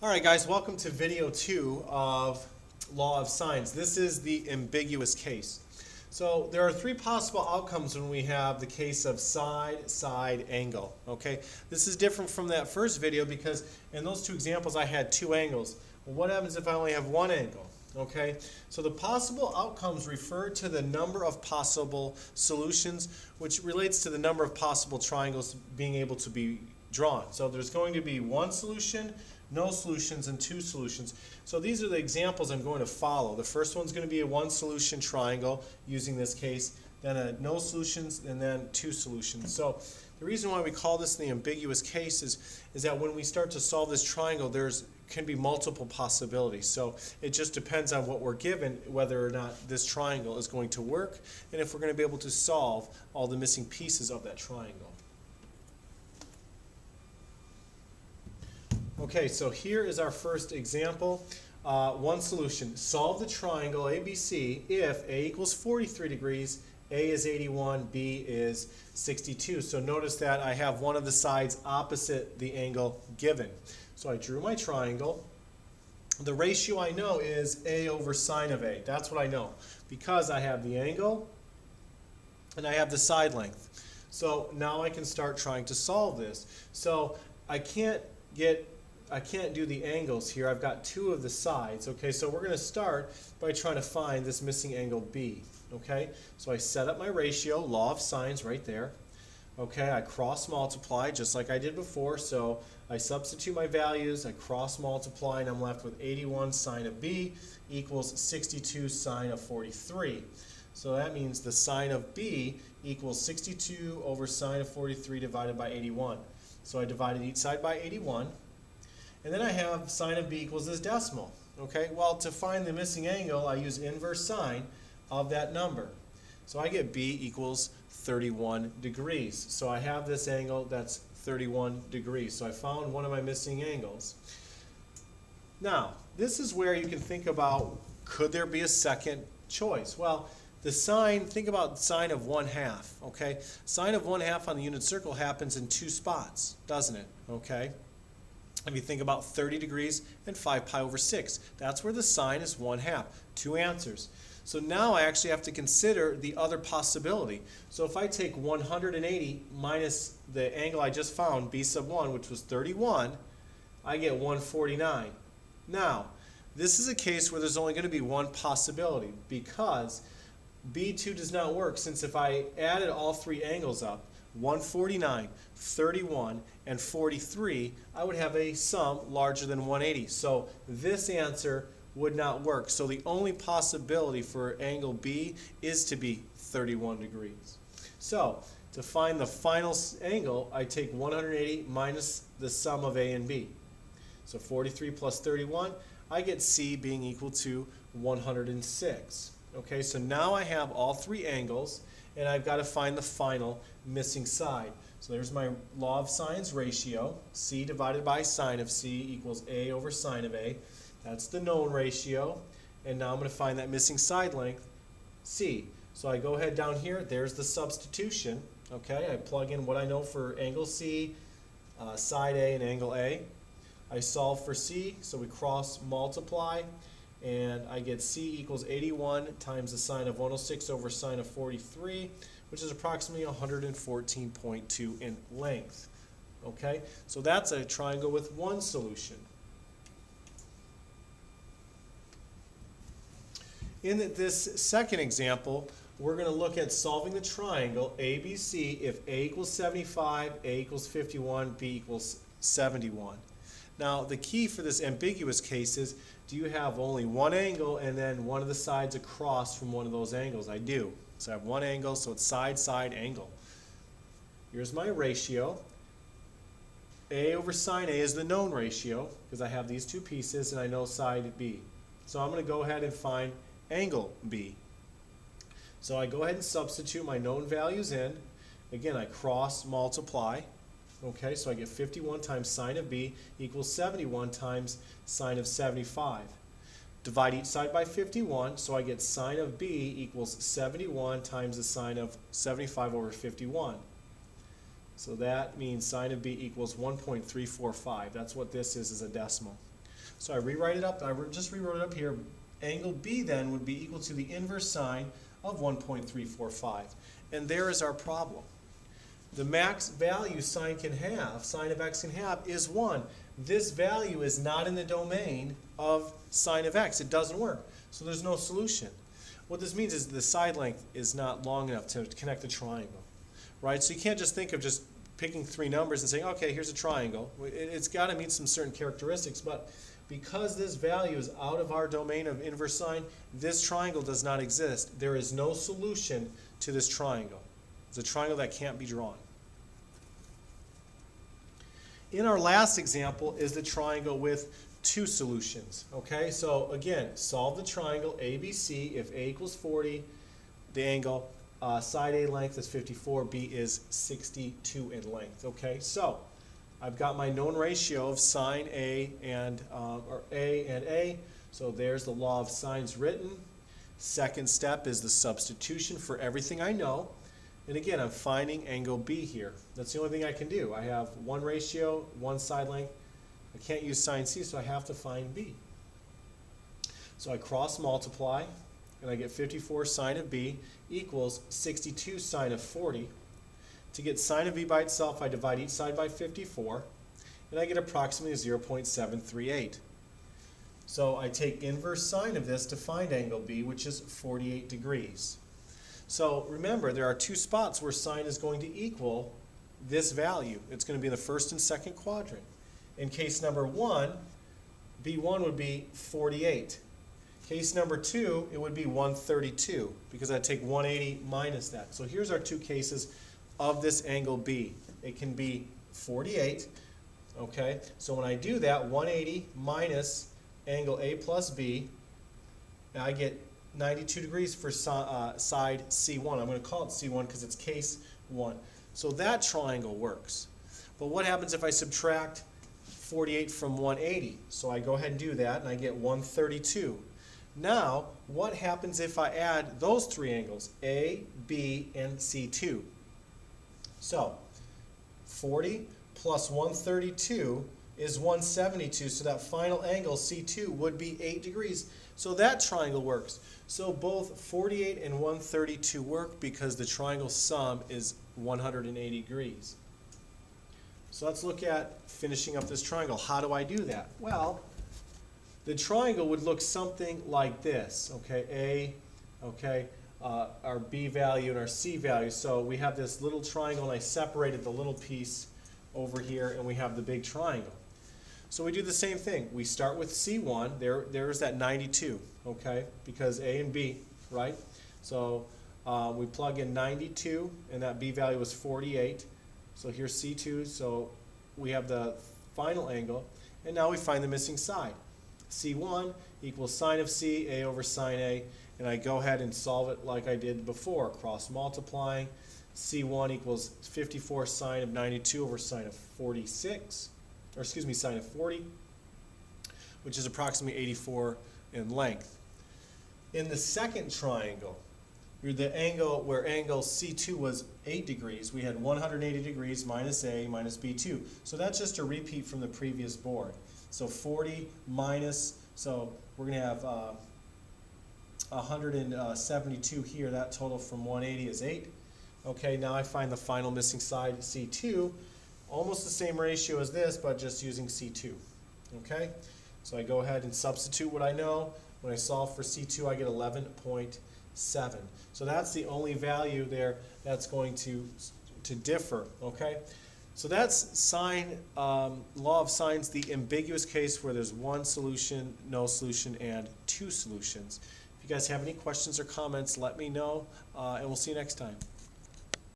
Alright guys, welcome to video 2 of Law of Sines. This is the ambiguous case. So there are three possible outcomes when we have the case of side-side angle. Okay, this is different from that first video because in those two examples I had two angles. Well, what happens if I only have one angle? Okay, so the possible outcomes refer to the number of possible solutions, which relates to the number of possible triangles being able to be drawn. So there's going to be one solution, no solutions, and two solutions. So these are the examples I'm going to follow. The first one's going to be a one solution triangle using this case, then a no solutions, and then two solutions. So the reason why we call this the ambiguous case is that when we start to solve this triangle, can be multiple possibilities. So it just depends on what we're given, whether or not this triangle is going to work, and if we're going to be able to solve all the missing pieces of that triangle. Okay, so here is our first example. One solution. Solve the triangle ABC if A equals 43 degrees, A is 81, B is 62. So notice that I have one of the sides opposite the angle given. So I drew my triangle. The ratio I know is A over sine of A. That's what I know because I have the angle and I have the side length. So now I can start trying to solve this. So I can't do the angles here. I've got two of the sides. Okay, so we're going to start by trying to find this missing angle B. Okay, so I set up my ratio, law of sines right there. Okay, I cross multiply just like I did before. So I substitute my values, I cross multiply, and I'm left with 81 sine of B equals 62 sine of 43. So that means the sine of B equals 62 over sine of 43 divided by 81. So I divided each side by 81. And then I have sine of B equals this decimal. Okay, well, to find the missing angle, I use inverse sine of that number. So I get B equals 31 degrees. So I have this angle that's 31 degrees. So I found one of my missing angles. Now, this is where you can think about, could there be a second choice? Well, the sine, think about sine of 1/2, okay? Sine of 1/2 on the unit circle happens in two spots, doesn't it? Okay? If you think about 30 degrees and 5 pi over 6, that's where the sine is 1/2. Two answers. So now I actually have to consider the other possibility. So if I take 180 minus the angle I just found, B sub 1, which was 31, I get 149. Now, this is a case where there's only going to be one possibility because B2 does not work, since if I added all three angles up, 149, 31, and 43, I would have a sum larger than 180. So this answer would not work. So the only possibility for angle B is to be 31 degrees. So to find the final angle, I take 180 minus the sum of A and B. So 43 plus 31, I get C being equal to 106. Okay, so now I have all three angles, and I've got to find the final missing side. So there's my law of sines ratio. C divided by sine of C equals A over sine of A. That's the known ratio. And now I'm going to find that missing side length, C. So I go ahead down here. There's the substitution. Okay, I plug in what I know for angle C, side A, and angle A. I solve for C, so we cross multiply. And I get C equals 81 times the sine of 106 over sine of 43, which is approximately 114.2 in length. Okay, so that's a triangle with one solution. In this second example, we're going to look at solving the triangle ABC if A equals 75, A equals 51, B equals 71. Now, the key for this ambiguous case is, do you have only one angle and then one of the sides across from one of those angles? I do. So I have one angle, so it's side, side, angle. Here's my ratio. A over sine A is the known ratio because I have these two pieces and I know side B. So I'm going to go ahead and find angle B. So I go ahead and substitute my known values in. Again, I cross multiply. Okay, so I get 51 times sine of B equals 71 times sine of 75. Divide each side by 51, so I get sine of B equals 71 times the sine of 75 over 51. So that means sine of B equals 1.345. That's what this is a decimal. So I rewrite it up. Just rewrote it up here. Angle B then would be equal to the inverse sine of 1.345. And there is our problem. The max value sine of x can have, is 1. This value is not in the domain of sine of x. It doesn't work. So there's no solution. What this means is the side length is not long enough to connect the triangle, right? So you can't just think of just picking 3 numbers and saying, okay, here's a triangle. It's got to meet some certain characteristics, but because this value is out of our domain of inverse sine, this triangle does not exist. There is no solution to this triangle. It's a triangle that can't be drawn. In our last example is the triangle with 2 solutions. Okay, so again, solve the triangle ABC. If A equals 40, the angle side A length is 54, B is 62 in length. Okay, so I've got my known ratio of sine A and A. So there's the law of sines written. Second step is the substitution for everything I know. And again, I'm finding angle B here. That's the only thing I can do. I have one ratio, one side length. I can't use sine C, so I have to find B. So I cross multiply, and I get 54 sine of B equals 62 sine of 40. To get sine of B by itself, I divide each side by 54, and I get approximately 0.738. So I take inverse sine of this to find angle B, which is 48 degrees. So remember, there are 2 spots where sine is going to equal this value. It's going to be in the first and second quadrant. In case number 1, B1 would be 48. Case number 2, it would be 132, because I take 180 minus that. So here's our 2 cases of this angle B. It can be 48, okay? So when I do that, 180 minus angle A plus B, I get 92 degrees for side C1. I'm going to call it C1 because it's case 1. So that triangle works. But what happens if I subtract 48 from 180? So I go ahead and do that, and I get 132. Now, what happens if I add those 3 angles, A, B, and C2? So 40 plus 132 is 172, so that final angle, C2, would be 8 degrees. So that triangle works. So both 48 and 132 work because the triangle sum is 180 degrees. So let's look at finishing up this triangle. How do I do that? Well, the triangle would look something like this. Okay, our B value and our C value. So we have this little triangle, and I separated the little piece over here, and we have the big triangle. So we do the same thing. We start with C1. There's that 92, okay, because A and B, right? So we plug in 92, and that B value was 48. So here's C2, so we have the final angle, and now we find the missing side. C1 equals sine of C, A over sine A, and I go ahead and solve it like I did before, cross multiplying. C1 equals 54 sine of 92 over sine of 46. Or excuse me, sine of 40, which is approximately 84 in length. In the second triangle, the angle where angle C2 was 8 degrees, we had 180 degrees minus A minus B2. So that's just a repeat from the previous board. So 40 minus, so we're going to have 172 here. That total from 180 is 8. Okay, now I find the final missing side, C2. Almost the same ratio as this, but just using C2. Okay? So I go ahead and substitute what I know. When I solve for C2, I get 11.7. So that's the only value there that's going to differ. Okay? So that's sine, law of sines, the ambiguous case where there's 1 solution, no solution, and 2 solutions. If you guys have any questions or comments, let me know, and we'll see you next time.